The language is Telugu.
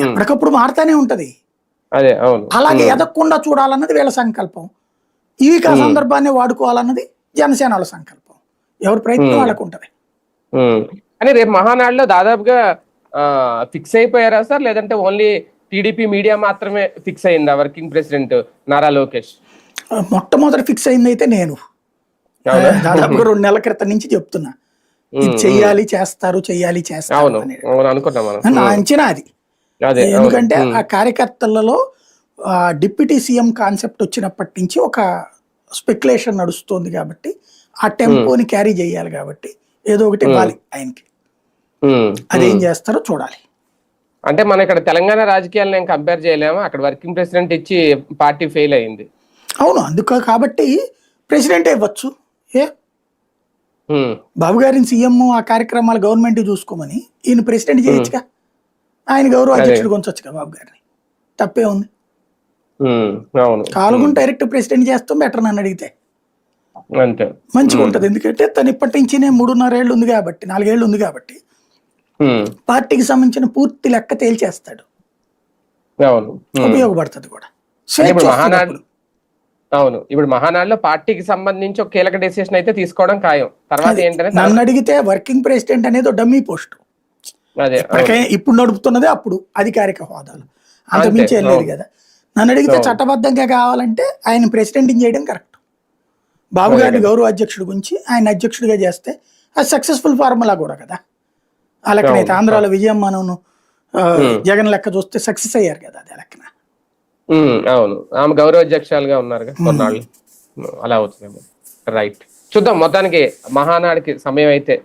ఎప్పటికప్పుడు మారుతానే ఉంటది. అదే అవును. అలాగే ఎదగకుండా చూడాలన్నది వీళ్ళ సంకల్పం. ఆ సందర్భాన్ని వాడుకోవాలన్నది జనసేన వాళ్ళ సంకల్పం. ఎవరి ప్రయత్నం వాళ్ళకు ఉంటది. కానీ రేపు మహానాడులో దాదాపుగా ఫిక్స్ అయిపోయారా సార్, లేదంటే ఓన్లీ టీడీపీ మీడియా మాత్రమే ఫిక్స్ అయిందా వర్కింగ్ ప్రెసిడెంట్ నారా లోకేష్? మొట్టమొదటి ఫిక్స్ అయింది అయితే నేను దాదాపుగా 2 నెలల క్రితం నుంచి చెప్తున్నా, ఇది చెయ్యాలి చేస్తారు, చెయ్యాలి చేస్తారు అనేది నా అంచనా అది. ఎందుకంటే ఆ కార్యకర్తలలో డిప్యూటీ సీఎం కాన్సెప్ట్ వచ్చినప్పటి నుంచి ఒక స్పెక్యులేషన్ నడుస్తుంది కాబట్టి ఆ టెంపోని క్యారీ చేయాలి కాబట్టి ఏదో ఒకటి ఇవ్వాలి ఆయనకి. అదేం చేస్తారో చూడాలి. అంటే మన ఇక్కడ తెలంగాణ రాజకీయాలను నేను కంపేర్ చేయలేము, అక్కడ వర్కింగ్ ప్రెసిడెంట్ ఇచ్చి పార్టీ ఫెయిల్ అయింది. అవును, అందుకు కాబట్టి ప్రెసిడెంట్ ఇవ్వచ్చు. బాబు గారిని సీఎం ఆ కార్యక్రమాలు గవర్నమెంట్ చూసుకోమని ఈయన ప్రెసిడెంట్ చేయొచ్చుగా, ఆయన గౌరవ అధ్యక్షుడు కొంచొచ్చుగా బాబు గారిని, తప్పే ఉంది. కాలుగుంట డైరెక్ట్ ప్రెసిడెంట్ చేస్తాం బెటర్ నన్ను అడిగితే, మంచిగా ఉంటది. ఎందుకంటే తను ఇప్పటి నుంచి 3.5 ఏళ్ళు ఉంది కాబట్టి, 4 ఏళ్ళు ఉంది కాబట్టి పార్టీకి సంబంధించిన పూర్తి లెక్క తేల్చేస్తాడు, ఉపయోగపడుతుంది కూడా. అవును, ఇప్పుడు మహానాడులో పార్టీకి సంబంధించి ఒక కీలక డెసిషన్ అయితే తీసుకోవడం ఖాయం. తర్వాత ఏంటంటే నన్ను అడిగితే వర్కింగ్ ప్రెసిడెంట్ అనేది డమ్మీ పోస్ట్. ఇప్పుడు నడుపుతున్నదే అప్పుడు అధికారిక హోదాలో, అంతమించి వెళ్ళలేదు కదా. నన్ను అడిగితే చట్టబద్ధంగా కావాలంటే ఆయన ప్రెసిడెంట్ చేయడం కరెక్ట్. బాబు గారిని గౌరవ అధ్యక్షుడి గురించి ఆయన అధ్యక్షుడిగా చేస్తే అది సక్సెస్ఫుల్ ఫార్ములా కూడా కదా. ఆ లెక్కనైతే ఆంధ్రాలో విజయం మనం జగన్ లెక్క చూస్తే సక్సెస్ అయ్యారు కదా, అదే లెక్కన. అవును, ఆమె గౌరవ అధ్యక్షులుగా ఉన్నారు కొన్నాళ్ళు, అలా అవుతుంది. రైట్, చూద్దాం. మొత్తానికి మహానాడికి సమయం అయితే